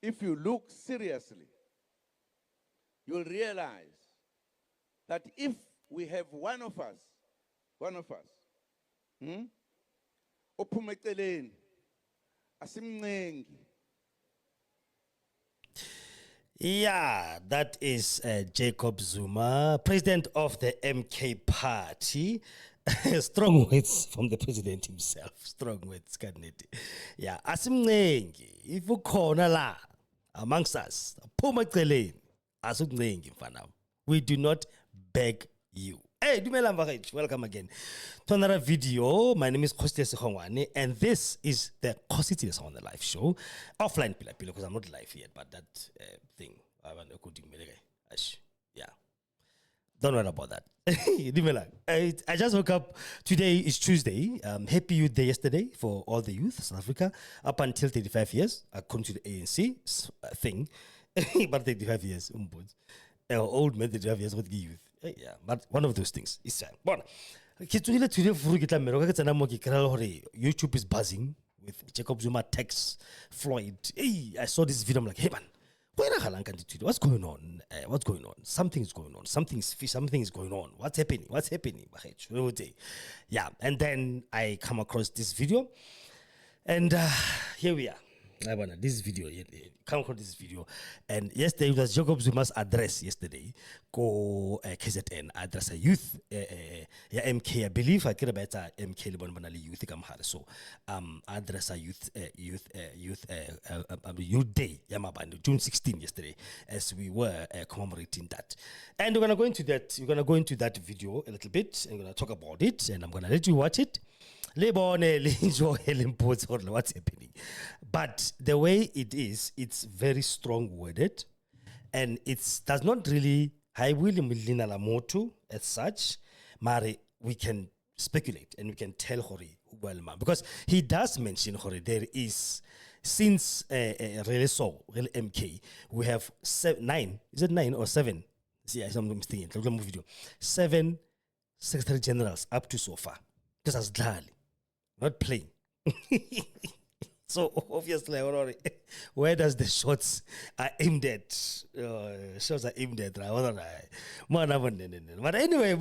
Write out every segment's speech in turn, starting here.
if you look seriously, you'll realize that if we have one of us, ophuma eceleni, asimncengi. Yeah, that is Jacob Zuma, president of the MK party. Strong words from the president himself. Strong words, kaneti. Yeah, asimncengi. If ukhona la amongst us, phuma eceleni, asimncengi mfana. We do not beg you. Hey, Dumela Mvakaichi, welcome again to another video. My name is Segongane, and this is the Kgosietsile on the live show. Offline, because I'm not live yet, but that thing, I want to do. Yeah. Don't worry about that. I just woke up. Today is Tuesday. Happy Youth Day yesterday for all the youth, South Africa, up until 35 years, according to the ANC thing. But 35 years, old men, 35 years, what youth. Yeah, but one of those things is sad. But YouTube is buzzing with Jacob Zuma text Floyd. Hey, I saw this video. I'm like, hey man, what's going on? What's going on? Something is going on. Something is going on. What's happening? Yeah, and then I come across this video, and here we are. I want this video. Come across this video, and yesterday it was Jacob Zuma's address. Yesterday, go KZN address a youth, MK. I believe I care about MK Libon youth. So address a youth day. June 16 yesterday, as we were commemorating that, and we're gonna go into that. We're gonna go into that video a little bit, and we're gonna talk about it, and I'm gonna let you watch it. What's happening, but the way it is, it's very strong worded, and it does not really as such. Mari, we can speculate and we can tell Hori well, because he does mention Hori. There is, since really MK, we have 9. Is it 9 or 7? Yeah, I'm thinking. Look at the video. 7 secretary generals up to so far. This is darling. Not playing. So obviously, where does the shots are aimed at? Shots are aimed at. But anyway,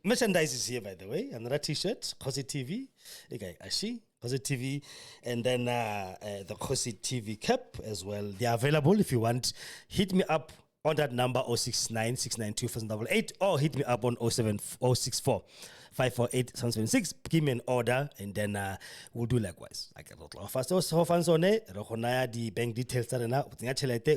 merchandise is here, by the way. Another T-shirt, Kgosi TV. Okay, Ashi, Kgosi TV, and then the Kgosi TV cap as well. They are available if you want. Hit me up on that number 069 692 4788, or hit me up on 064 548 776. Give me an order, and then we'll do likewise. First, the bank details.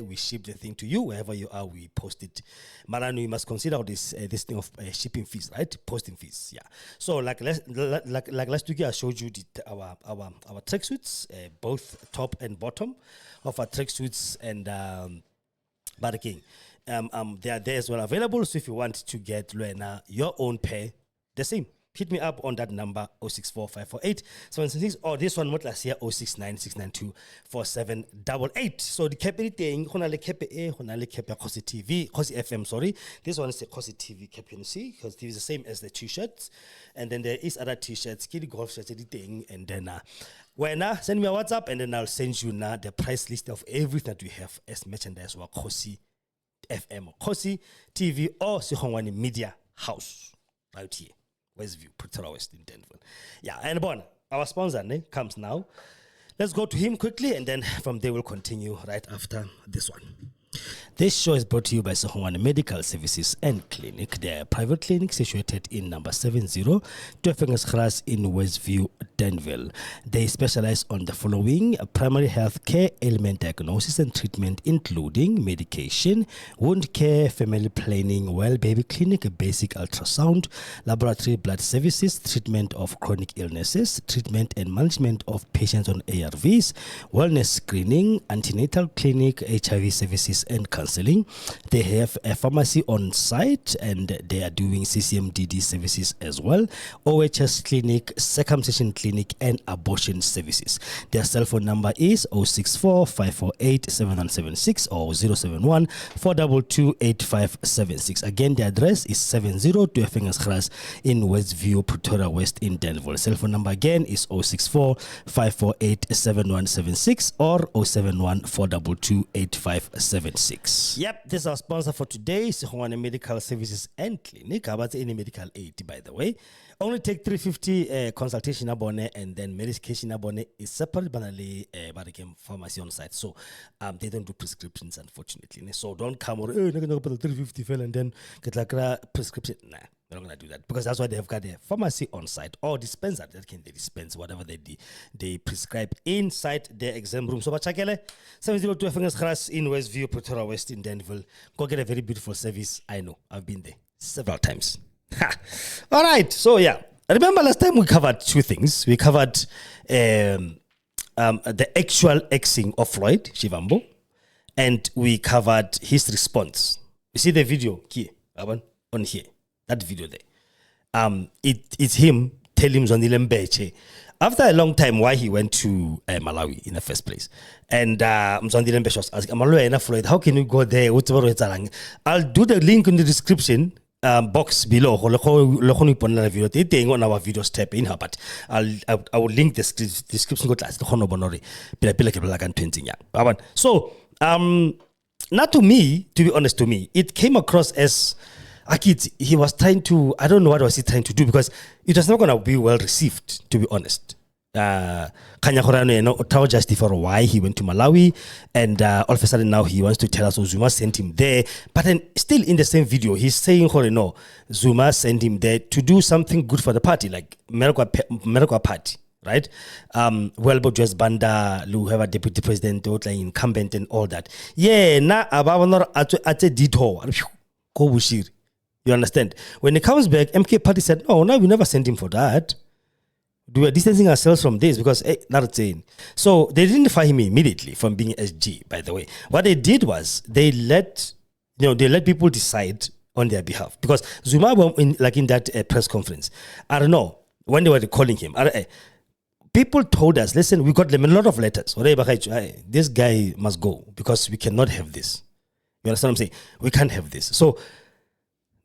We ship the thing to you wherever you are. We post it. Marano, you must consider this thing of shipping fees, right? Posting fees. Yeah. So like last week, I showed you our tracksuits, both top and bottom of our tracksuits, and but again, they are there as well available. So if you want to get Luena your own pair, the same. Hit me up on that number 064 548 776, or this one, what last year, 069 692 4788. So the cap thing, Honale Kepe A, Honale Kepe Kgosi TV, Kgosi FM, sorry. This one is the Kgosi TV cap, you see, because TV is the same as the t-shirts. And then there is other t-shirts, kitty golf shirts, anything. And then send me a WhatsApp, and then I'll send you now the price list of everything that we have as merchandise or Kgosi FM, or Kgosi TV, or Segongane Media House, right here. Westview, Pretoria West in Danville. Yeah, and our sponsor comes now. Let's go to him quickly, and then from there we'll continue right after this one. This show is brought to you by Segongane Medical Services and Clinic. They are a private clinic situated in number 70 Tuefengesgras in Westview, Danville. They specialize on the following: primary health care, ailment diagnosis and treatment, including medication, wound care, family planning, well baby clinic, basic ultrasound, laboratory blood services, treatment of chronic illnesses, treatment and management of patients on ARVs, wellness screening, antenatal clinic, HIV services, and counseling. They have a pharmacy on site and they are doing CCMDD services as well, OHS clinic, circumcision clinic, and abortion services. Their cell phone number is 064 548 7176 or 071 422 8576. Again, the address is 702 Efengasgras in Westview, Pretoria West in Danville. Cell phone number again is 064 548 7176 or 071 422 8576. Yep, this is our sponsor for today, Segongane Medical Services and Clinic. How about any medical aid, by the way? Only take 350 consultation abone and then medication abone is separate banally pharmacy on site. So they don't do prescriptions, unfortunately. So don't come or not gonna put 350 fell and then get like a prescription. Nah, they're not gonna do that because that's why they have got a pharmacy on site or dispenser that can they dispense whatever they prescribe inside their exam room. So Bachakele 702 Efengasgras in Westview, Pretoria West in Danville. Go get a very beautiful service. I know, I've been there several times. All right, so yeah, I remember last time we covered two things. We covered the actual Xing of Floyd Shivambu, and we covered his response. You see the video here, on here, that video there. It's him telling Mzondile Mbeche after a long time why he went to Malawi in the first place. And Mzondile Mbeche was asking, Malawi, Floyd, how can you go there? I'll do the link in the description box below. On our videos tab in her, but I will link the description go class the so not to me, to be honest, to me it came across as he was trying to, I don't know what was he trying to do, because it was not going to be well received, to be honest. Justify why he went to Malawi, and all of a sudden now he wants to tell us Zuma sent him there. But then still in the same video he's saying Zuma sent him there to do something good for the party, like Merikwa party, right? Welbo just Banda, who have a deputy president, incumbent and all that. Yeah, na ababanor ate dito. You understand? When he comes back, MK party said, no, we never sent him for that. We are distancing ourselves from this because not saying. So they didn't fire him immediately from being SG, by the way. What they did was they let people decide on their behalf. Because Zuma, in that press conference, I don't know, when they were calling him, people told us, listen, we got them a lot of letters. This guy must go because we cannot have this. You understand what I'm saying? We can't have this. So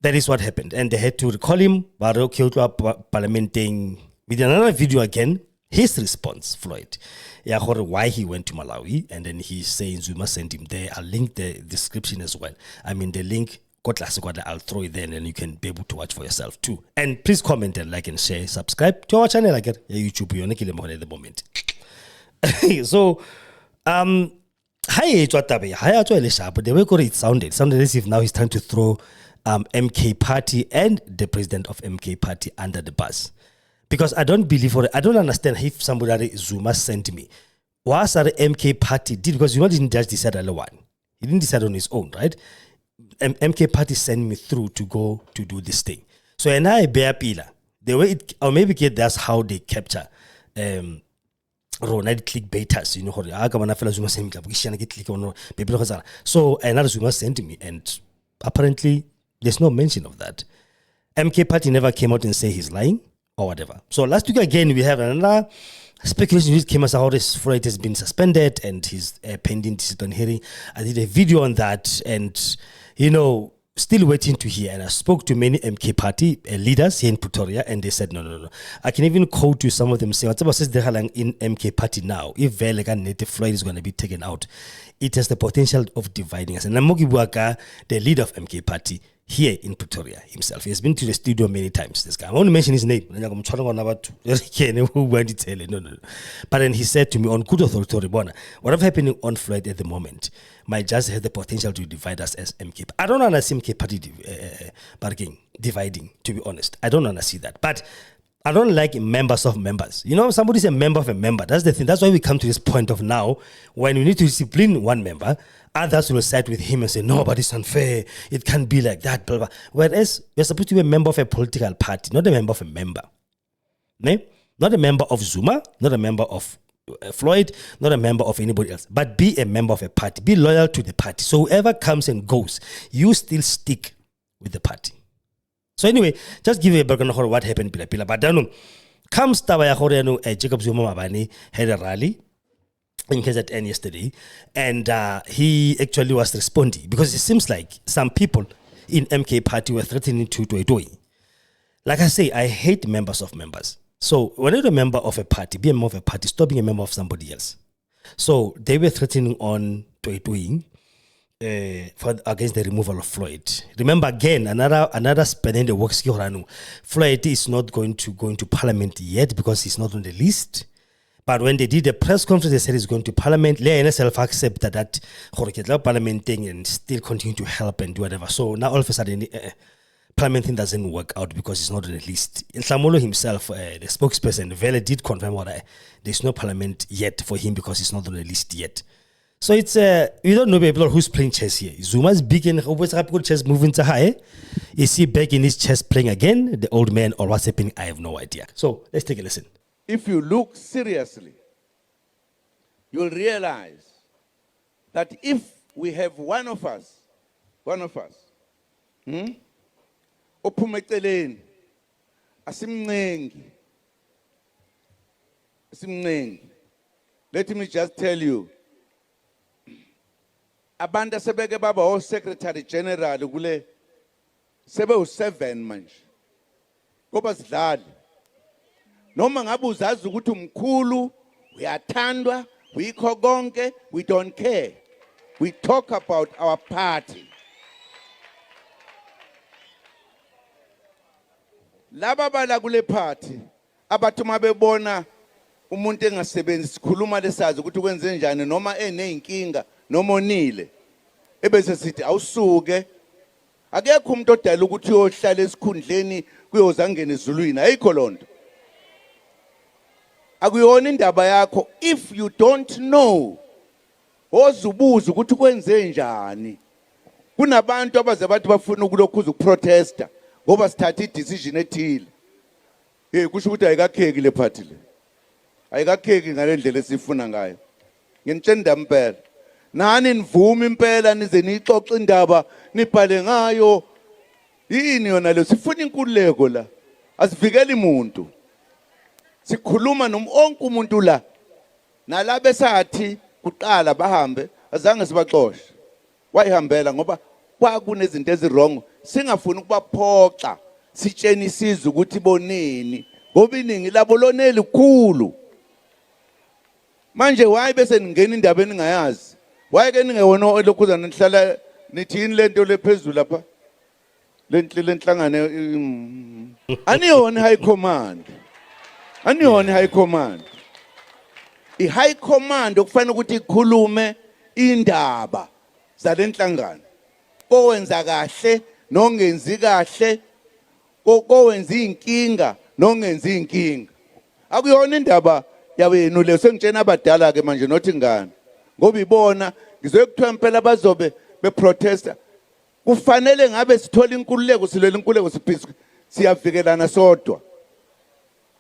that is what happened. And they had to recall him, parliamenting. We did another video again, his response, Floyd, why he went to Malawi, and then he's saying Zuma sent him there. I'll link the description as well. I mean, the link, I'll throw it there, and then you can be able to watch for yourself too. And please comment and like and share, subscribe to our channel, like YouTube, at the moment. So, but the way it sounded as if now he's trying to throw MK Party and the president of MK Party under the bus. Because I don't believe, or I don't understand if somebody Zuma sent me. What the MK Party did, because Zuma didn't just decide alone. He didn't decide on his own, right? MK Party sent me through to go to do this thing. So and I bear pillar. The way it, or maybe that's how they capture Ronald clickbaiters, So another Zuma sent me, and apparently there's no mention of that. MK Party never came out and say he's lying or whatever. So last week again, we have another speculation which came as how this Floyd has been suspended and he's pending discipline hearing. I did a video on that, and still waiting to hear. And I spoke to many MK Party leaders here in Pretoria, and they said no. I can even quote you some of them saying, whatever says they're in MK Party now, if native Floyd is going to be taken out, it has the potential of dividing us. And Namogi Buaka, the leader of MK Party, here in Pretoria himself. He has been to the studio many times, this guy. I want to mention his name. No. But then he said to me on good authority, whatever happening on Floyd at the moment might just have the potential to divide us as MK. I don't want to see MK Party dividing, to be honest. I don't want to see that. But I don't like members of members. Somebody's a member of a member. That's the thing. That's why we come to this point of now, when we need to discipline one member, others will side with him and say, no, but it's unfair. It can't be like that. Blah, blah. Whereas you're supposed to be a member of a political party, not a member of a member. Not a member of Zuma, not a member of Floyd, not a member of anybody else, but be a member of a party. Be loyal to the party. So whoever comes and goes, you still stick with the party. So anyway, just give you a background of what happened, Pila. But then comes Jacob Zuma Mabani had a rally in KZN yesterday, and he actually was responding because it seems like some people in MK party were threatening to do. Like I say, I hate members of members. So when you're a member of a party, be a member of a party, stop being a member of somebody else. So they were threatening on doing against the removal of Floyd. Remember again, another spending the works. Floyd is not going to go into parliament yet because he's not on the list. But when they did the press conference, they said he's going to parliament. They self-accepted that parliament thing and still continue to help and do whatever. So now all of a sudden, parliament thing doesn't work out because he's not on the list. Nhlamolo himself, the spokesperson, Vele did confirm there's no parliament yet for him because he's not on the list yet. So it's we don't know people who's playing chess here. Zuma's big in chess moving to high. Is he back in his chess playing again, the old man, or what's happening? I have no idea. So let's take a listen. If you look seriously, you'll realize that if we have one of us, ophumeceleni asimnengi. Let me just tell you, abantu sebeke baba o secretary general kule sebe u7 manje ngoba sidlali noma ngabe uzazi ukuthi umkhulu uyathandwa uyikho konke, we don't care. We talk about our party. Laba bala kule party abathi mabebona umuntu engasebenzi sikhuluma lesazi ukuthi kwenze njani noma eneyinkinga noma onile ebese sithi awusuke akekho umuntu odala ukuthi uyohlala esikhundleni kuyozangena ezulwini ayikho lonto. Akuyona indaba yakho if you don't know ozubuza ukuthi kwenze njani. Kunabantu abaze bathi bafuna ukulokhuza ukuprotesta ngoba sithatha idecision ethile. Kusho ukuthi ayikakheki le party le. Ayikakheki ngalendlela esifuna ngayo. Nginitshela impela. Nani nivuma impela nize nixoxe indaba nibhale ngayo. Yini yona le sifuna inkululeko la. Asivikeli umuntu. Sikhuluma nomonke umuntu la. Nalabe sathi kuqala bahambe azange sibaxoshe. Wayihambela ngoba kwakunezinto ezirong. Singafuni ukubaphoxa. Sitsheni isizwe ukuthi boneni. Ngoba iningi labo loneli kukhulu. Manje waye bese ningena indaba eningayazi. Waye ke ningewona olokhuza nihlala nithini lento lephezulu lapha. Lenhlangane aniyona high command. Aniyona high command. I high command okufanele ukuthi ikhulume indaba zalenhlangano. Kowenza kahle nongenzi kahle. Kowenza inkinga nongenzi inkinga. Akuyona indaba yawenu le sengitshena abadala ke manje nothi ngani. Ngoba ibona ngizokuthiwa impela bazobe beprotesta. Kufanele ngabe sithola inkululeko silela inkululeko siyavikelana sodwa.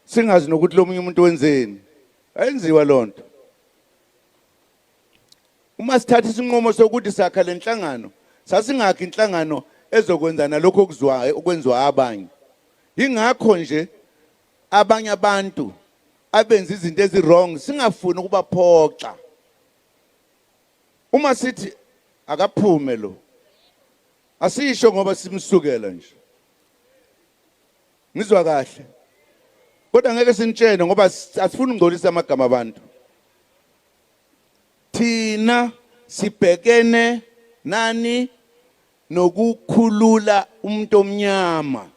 Singazi nokuthi lo munye umuntu wenzeni. Ayenziwa lonto. Uma sithatha isinqumo sokuthi sakha lenhlangano, sasingakho inhlangano ezokwenza nalokho okwenziwa abanye. Ingakho nje abanye abantu abenza izinto ezirong singafuni ukubaphoxa. Uma sithi akaphume lo. Asisho ngoba simsukela nje. Ngizwa kahle. Kodwa ngeke sinitshene ngoba asifuni ungcolisa amagama abantu. Thina sibhekene nani nokukhulula umuntu omnyama.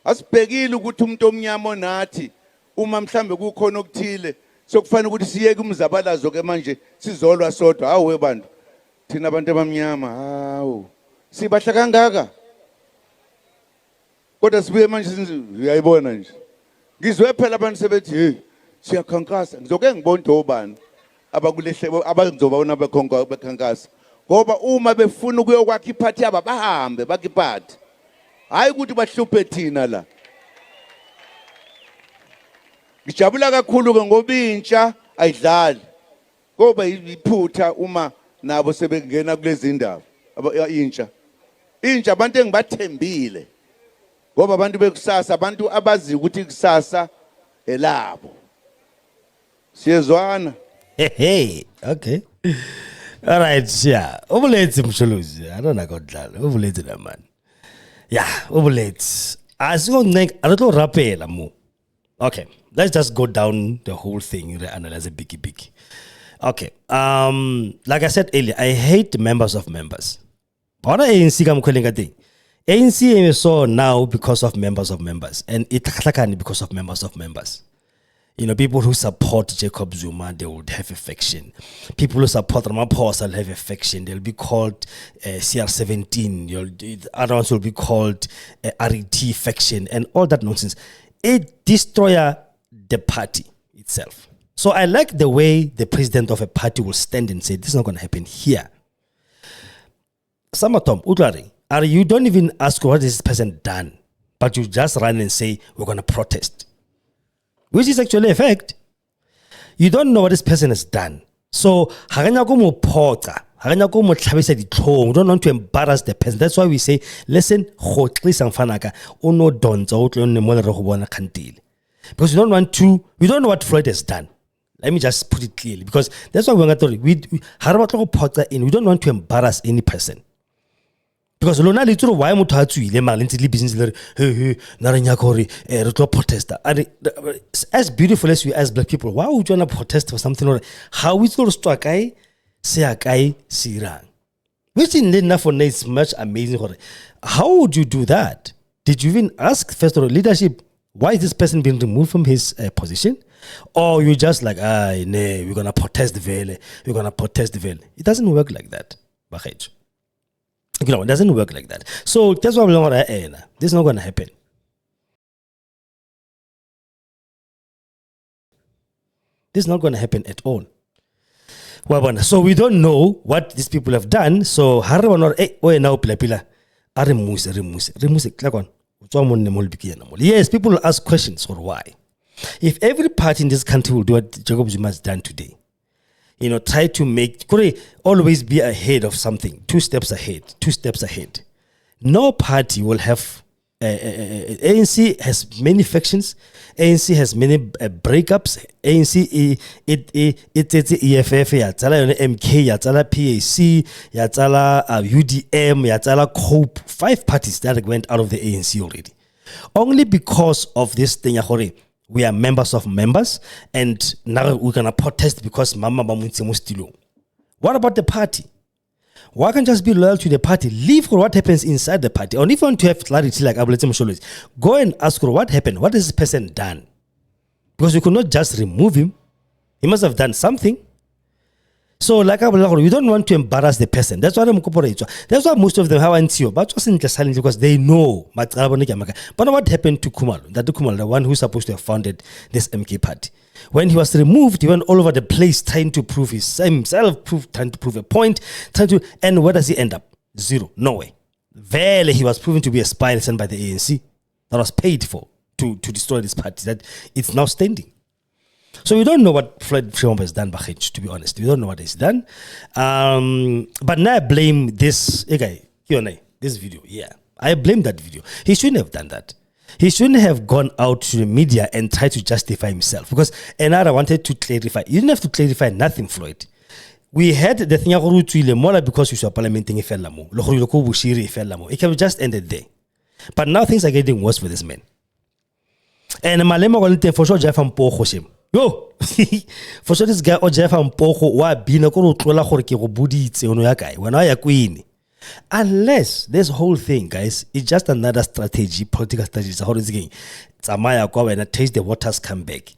Asibhekile ukuthi umuntu omnyama onathi uma mhlambe kukhona okuthile sokufanele ukuthi siyeke umzabalazo ke manje sizolwa sodwa. Hawu bantu thina abantu abamnyama hawu sibahla kangaka. Kodwa sibuye manje uyayibona nje. Ngizwe phela abantu sebethi hey siyakhankasa ngizoke ngibone obani abakulehle abazobona bekhankasa ngoba uma befuna ukuyokwakha iphathi yabo bahambe bakiphathi hayi ukuthi bahluphe thina la. Ngijabula kakhulu ke ngoba intsha ayidlali ngoba iphutha uma nabo sebengena kulezi ndawo intsha abantu engibathembile ngoba abantu bekusasa abantu abazi ukuthi kusasa elabo siyezwana. Hey, okay. All right, yeah. Ubuletsi mshuluzi. I don't know kodlala. Ubuletsi na man. Yeah, ubuletsi. Asikoncenga, aroto rapela mo. Okay, let's just go down the whole thing and analyze a biggie. Okay. Like I said earlier, I hate members of members. What ANC kamkwelenga thing. ANC is so now because of members, and it because of members. You know, people who support Jacob Zuma, they would have a faction. People who support Ramaphosa will have a faction. They'll be called CR17. Other ones will be called RET faction and all that nonsense. It destroys the party itself. So I like the way the president of a party will stand and say, this is not going to happen here. Samatom, Utlari, you don't even ask what this person done, but you just run and say, we're going to protest. Which is actually a fact. You don't know what this person has done. So, we don't want to embarrass the person. That's why we say, listen, because we don't know what Floyd has done. Let me just put it clearly, because that's why we don't want to embarrass any person. Because lona le tsoro why motho a tswile mara ntse le business le re naranyakore re tlo protesta. As beautiful as we as black people, why would you want to protest for something or how we tlo sto kae se a kae sirang, which in enough for is much amazing. How would you do that? Did you even ask first of all leadership, why is this person being removed from his position? Or you just like, nee, we're gonna protest the veil, it doesn't work like that. You know, it doesn't work like that. So that's why this is not going to happen. This is not going to happen at all. So we don't know what these people have done. So yes, people will ask questions for why. If every party in this country will do what Jacob Zuma has done today, you know, try to always be ahead of something, two steps ahead. No party will have, ANC has many factions, ANC has many breakups, ANC, it's EFF, yatsala MK, yatsala PAC, yatsala UDM, yatsala COPE, 5 parties that went out of the ANC already. Only because of this thing, we are members of members, and now we're going to protest because Mama Bamunse Mustilo. What about the party? Why can't you just be loyal to the party? Leave for what happens inside the party. Or if you want to have clarity, like go and ask her what happened. What has this person done? Because you could not just remove him. He must have done something. So, like we don't want to embarrass the person. That's why that's why most of them have NCO, but just silent because they know. But what happened to Kumalo? That Kumalo, the one who's supposed to have founded this MK party, when he was removed, he went all over the place trying to prove himself, trying to prove a point, and where does he end up? Zero, no way. Vele, he was proven to be a spy sent by the ANC that was paid for to destroy this party. That it's now standing. So we don't know what Floyd Shivambu has done, to be honest. We don't know what he's done. But now I blame this guy, this video. Yeah, I blame that video. He shouldn't have done that. He shouldn't have gone out to the media and tried to justify himself. Because Enara wanted to clarify. You didn't have to clarify nothing, Floyd. We had the thing because you saw parliamenting. It can just ended there. But now things are getting worse for this man. And Malema for sure Jacob Zuma. Yo, for sure this guy Jeff Mpoko wa bina ko tlola gore ke go buditse ono ya kae wena ya kwini. Unless this whole thing, guys, is just another strategy, political strategy. So how is it going? Tsamaya kwa wena taste the waters, come back,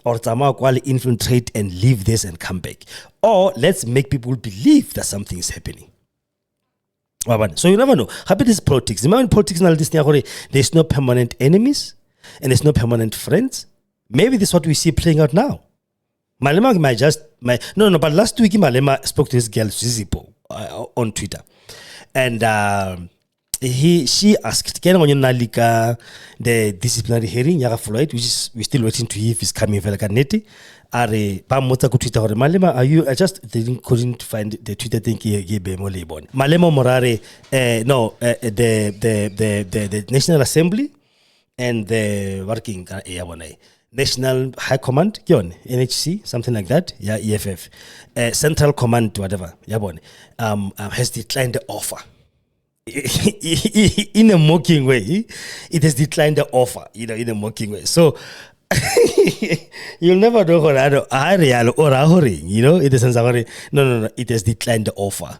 or tsamaya kwa infiltrate and leave this and come back, or let's make people believe that something is happening. So you never know. Happy this politics. Remember in politics now this thing there's no permanent enemies and there's no permanent friends. Maybe this is what we see playing out now. Malema but last week Malema spoke to this girl Zizipo on Twitter, and she asked, "Can you nalika the disciplinary hearing yaga Floyd, which is we're still waiting to hear if it's coming vela kaneti." Are ba motsa ku Twitter hore Malema, are you? I just couldn't find the Twitter thing ke be mo le bone. Malema Morare, the National Assembly and the working National High Command, NHC, something like that, yeah, EFF, Central Command, whatever, has declined the offer. In a mocking way, it has declined the offer, in a mocking way. So you'll never know what it isn't. No, it has declined the offer.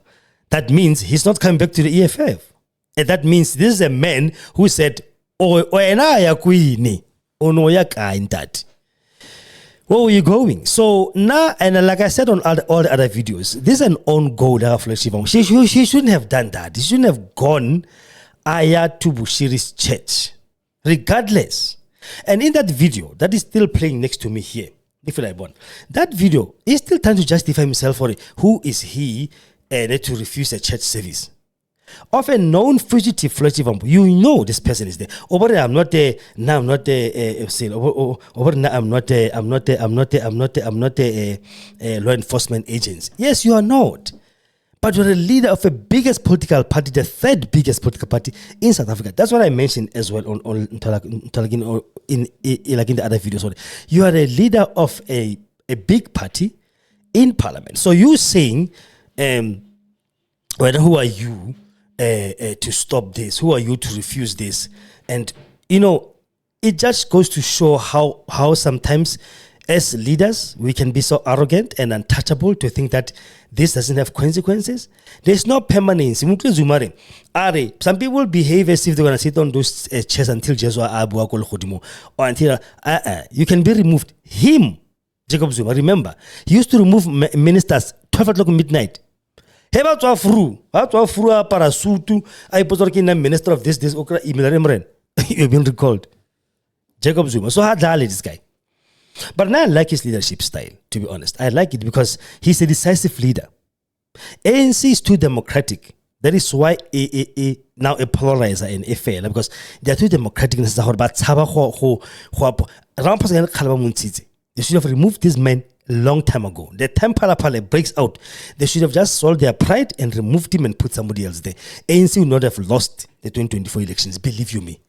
That means he's not coming back to the EFF. And that means this is a man who said, where were you going? So now, and like I said on all the other videos, this is an own goal. Floyd Shivambu. She shouldn't have done that. She shouldn't have gone to Bushiri's church, regardless. And in that video, that is still playing next to me here, if I want, that video is still trying to justify himself for it. Who is he to refuse a church service? Of a known fugitive, Floyd Shivambu, you know this person is there. Over there, I'm not there. Now I'm not there. Over now, I'm not there. I'm not a law enforcement agent. Yes, you are not. But you're a leader of the biggest political party, the third biggest political party in South Africa. That's what I mentioned as well in the other videos. You are a leader of a big party in parliament. So you saying, who are you to stop this? Who are you to refuse this? And it just goes to show how sometimes as leaders we can be so arrogant and untouchable to think that this doesn't have consequences. There's no permanence. Some people behave as if they're going to sit on those chairs until or until you can be removed. Him, Jacob Zuma, remember, he used to remove ministers 12 o'clock midnight. You've been recalled. Jacob Zuma. So hard this guy. But now I like his leadership style, to be honest. I like it because he's a decisive leader. ANC is too democratic. That is why now a polarizer in FA, because they are too democratic. They should have removed this man a long time ago. The time Pala breaks out, they should have just sold their pride and removed him and put somebody else there. ANC would not have lost the 2024 elections, believe you me.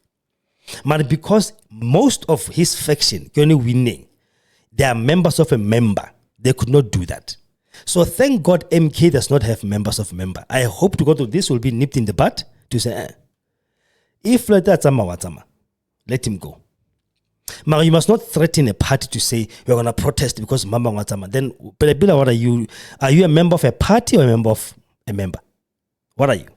But because most of his faction only winning, they are members of a member, they could not do that. So thank God MK does not have members of a member. I hope to God that this will be nipped in the bud to say, if Floyd Shivambu, let him go. Now you must not threaten a party to say we're going to protest because Mama Watama. Then, what are you? Are you a member of a party or a member of a member? What are you?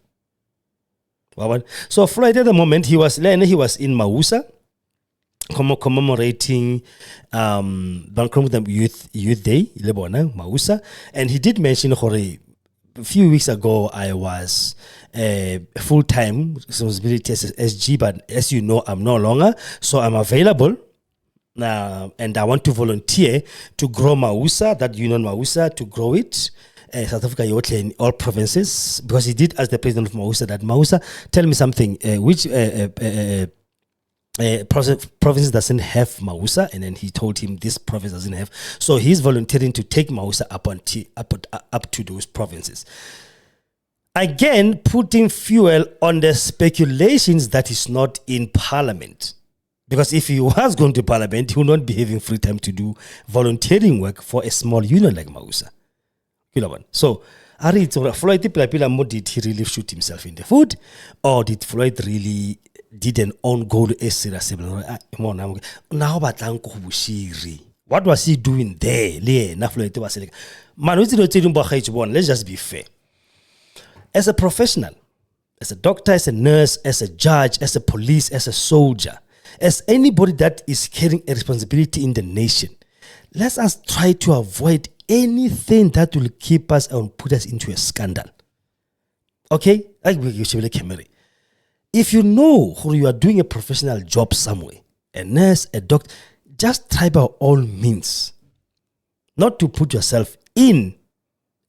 So Floyd at the moment he was in Mausa commemorating Youth Day, Mausa, and he did mention a few weeks ago I was full-time responsibility as SG, but as you know I'm no longer, so I'm available and I want to volunteer to grow Mausa, that union Mausa, to grow it. South Africa in all provinces, because he did ask the president of Mausa that Mausa, tell me something, which province doesn't have Mausa, and then he told him this province doesn't have. So he's volunteering to take Mausa up to those provinces. Again, putting fuel on the speculations that he's not in parliament. Because if he was going to parliament, he would not be having free time to do volunteering work for a small union like Mausa. So, Floyd, did he really shoot himself in the foot? Or did Floyd really did an own goal as what was he doing there? Let's just be fair. As a professional, as a doctor, as a nurse, as a judge, as a police, as a soldier, as anybody that is carrying a responsibility in the nation, let us try to avoid anything that will keep us and put us into a scandal. Okay? If you know you are doing a professional job somewhere, a nurse, a doctor, just try by all means not to put yourself in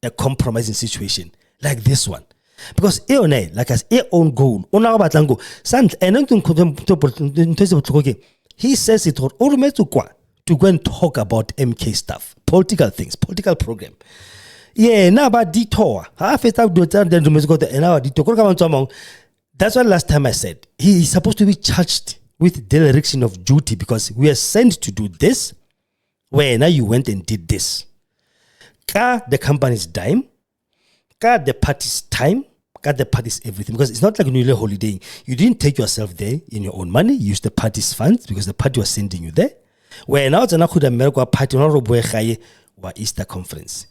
a compromising situation like this one. Because like as own goal, he says it all to go and talk about MK stuff, political things, political program. Yeah, now about detour. That's why last time I said he is supposed to be charged with dereliction of duty because we are sent to do this, where now you went and did this. Cut the company's dime, cut the party's time, cut the party's everything. Because it's not like New Year holiday. You didn't take yourself there in your own money. You used the party's funds because the party was sending you there. Where now it's an America party or Easter conference.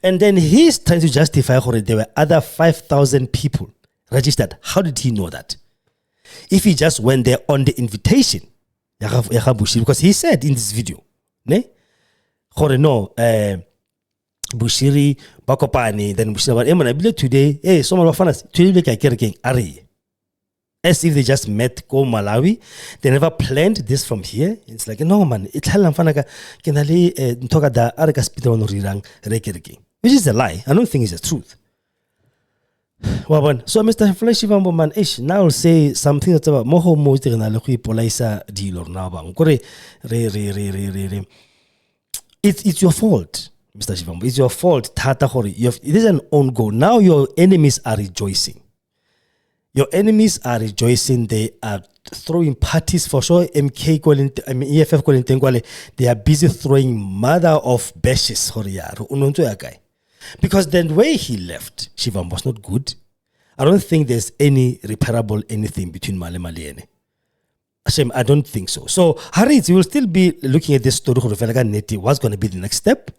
And then he's trying to justify that there were other 5,000 people registered. How did he know that? If he just went there on the invitation, because he said in this video, Bushiri, Bakopani, then Bushiri, today, hey, someone of us, today, as if they just met go Malawi. They never planned this from here. It's like, no man, it's which is a lie. I don't think it's the truth. Well, so Mr. Floyd Shivambu man, now I'll say something that's about moho moiste na lokui polaisa deal or now bang. It's your fault, Mr. Shivambu. It's your fault. Tata hori. It is an own goal. Now your enemies are rejoicing. Your enemies are rejoicing. They are throwing parties for sure. MK calling, EFF calling Tengwale. They are busy throwing mother of bashes. Because the way he left, Shivambu was not good. I don't think there's any repairable anything between Male and Hashem, I don't think so. So, Harit, we will still be looking at this story. What's going to be the next step?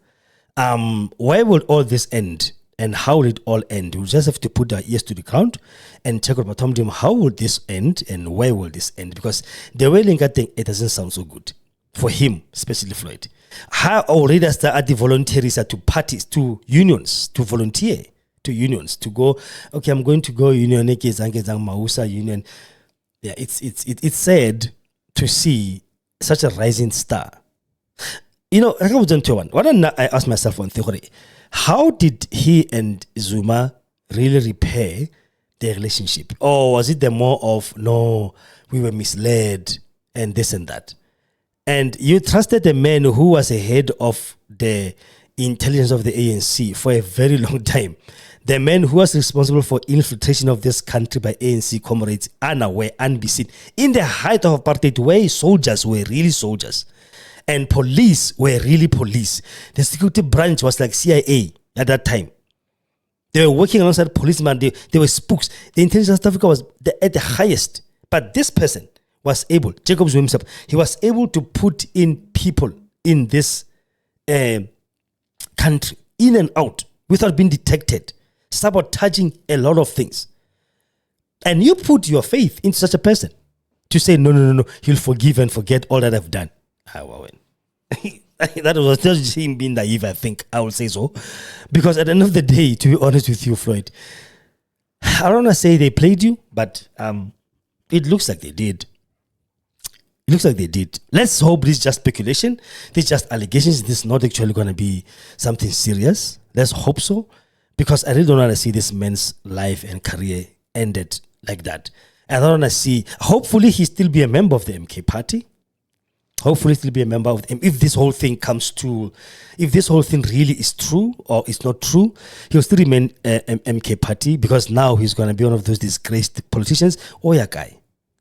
Where will all this end? And how will it all end? We'll just have to put our ears to the ground and check out how will this end and where will this end? Because the way Linka thing, it doesn't sound so good for him, especially Floyd. How already started the volunteers to parties, to unions, to volunteer, to unions, to go, okay, I'm going to go union, Mausa union. Yeah, it's sad to see such a rising star. I asked myself one thing. How did he and Zuma really repair their relationship? Or was it the more of, no, we were misled and this and that? And you trusted a man who was head of the intelligence of the ANC for a very long time. The man who was responsible for infiltration of this country by ANC comrades, unaware, unbeseen. In the height of apartheid, where soldiers were really soldiers. And police were really police. The security branch was like CIA at that time. They were working alongside policemen. They were spooks. The intelligence of South Africa was at the highest. But this person was able, Jacob Zuma himself, he was able to put in people in this country, in and out, without being detected, sabotaging a lot of things. And you put your faith into such a person to say, no, he'll forgive and forget all that I've done. That was just him being naive, I think. I would say so. Because at the end of the day, to be honest with you, Floyd, I don't want to say they played you, but it looks like they did. It looks like they did. Let's hope this is just speculation. This is just allegations. This is not actually going to be something serious. Let's hope so. Because I really don't want to see this man's life and career ended like that. I don't want to see, hopefully he still be a member of the MK party. Hopefully he'll be a member of them. If this whole thing comes to, if this whole thing really is true or is not true, he'll still remain MK party because now he's going to be one of those disgraced politicians. Oh yeah, guy.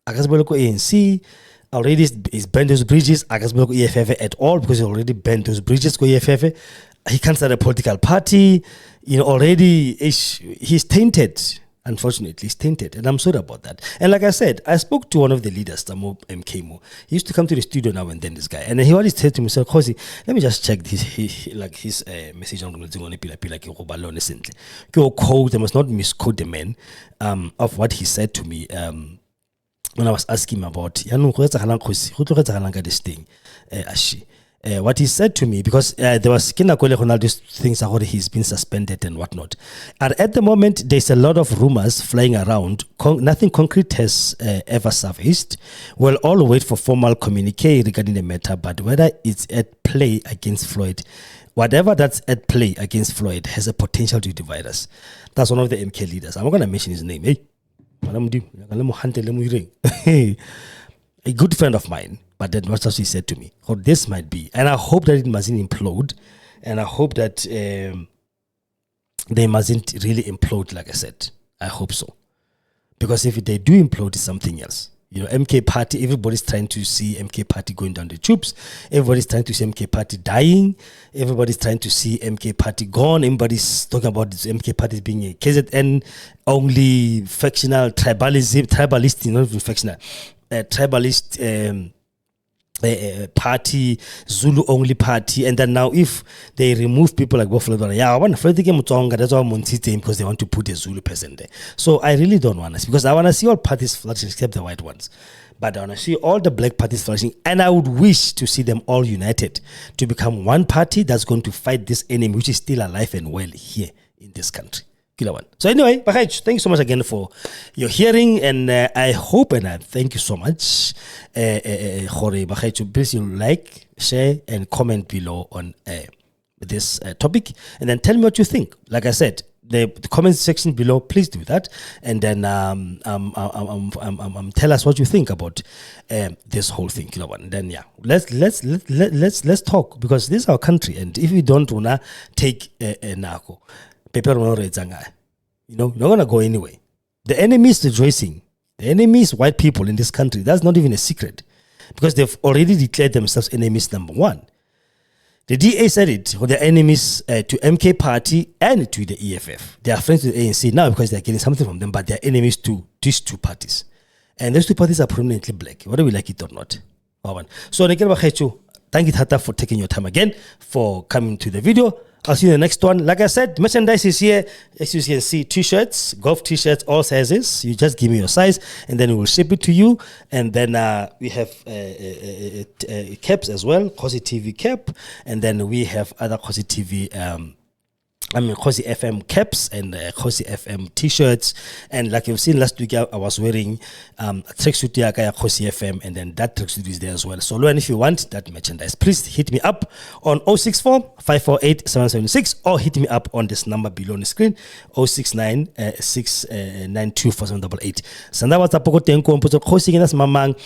Akasboloko ANC already is burned those bridges. Akasboloko EFF at all because he already burned those bridges. Go EFF. He can't start a political party. Already he's tainted. Unfortunately, he's tainted, and I'm sorry about that. And like I said, I spoke to one of the leaders, Tamo MKMO. He used to come to the studio now and then, this guy, and he always said to himself, Kgosi, let me just check his message on quote. I must not misquote the man of what he said to me when I was asking him about this thing, what he said to me, because there was these things about he's been suspended and whatnot. And at the moment, there's a lot of rumors flying around. Nothing concrete has ever surfaced. We'll all wait for formal communique regarding the matter, but whether it's at play against Floyd, whatever that's at play against Floyd has a potential to divide us. That's one of the MK leaders. I'm not going to mention his name. A good friend of mine, but that was what he said to me. Or this might be, and I hope that it mustn't implode, and I hope that they mustn't really implode. Like I said, I hope so, because if they do implode, it's something else. You know, MK Party. Everybody's trying to see MK Party going down the tubes. Everybody's trying to see MK Party dying. Everybody's trying to see MK Party gone. Everybody's talking about this MK Party being a KZN only factional tribalism, tribalist, not even factional. Tribalist party, Zulu only party, and then now if they remove people like Buffalo, I want to that's why because they want to put a Zulu person there. So I really don't want to, because I want to see all parties flourishing except the white ones. But I want to see all the black parties flourishing, and I would wish to see them all united to become one party that's going to fight this enemy, which is still alive and well here in this country. So anyway, thank you so much again for your hearing, and I hope and I thank you so much. Please like, share, and comment below on this topic, and then tell me what you think. Like I said, the comment section below, please do that, and then tell us what you think about this whole thing. And then let's talk, because this is our country, and if we don't wanna take nako. People you're not gonna go anywhere. The enemy is rejoicing. The enemy is white people in this country. That's not even a secret, because they've already declared themselves enemies number one. The DA said it, or their enemies to MK Party and to the EFF. They are friends with the ANC now because they're getting something from them, but they're enemies to these two parties. And those two parties are prominently black, whether we like it or not. So thank you, Tata, for taking your time again, for coming to the video. I'll see you in the next one. Like I said, merchandise is here. As you can see, t-shirts, golf t-shirts, all sizes. You just give me your size, and then we will ship it to you. And then we have caps as well, Kgosi TV cap. And then we have other Kgosi TV Kgosi FM caps and Kgosi FM t-shirts. And like you've seen last week, I was wearing a tracksuit Kgosi FM, and then that tracksuit is there as well. So if you want that merchandise, please hit me up on 064-548-776, or hit me up on this number below on the screen, 069-692-4788.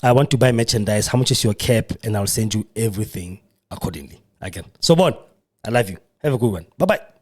I want to buy merchandise. How much is your cap? And I'll send you everything accordingly. Again. So, I love you. Have a good one. Bye-bye.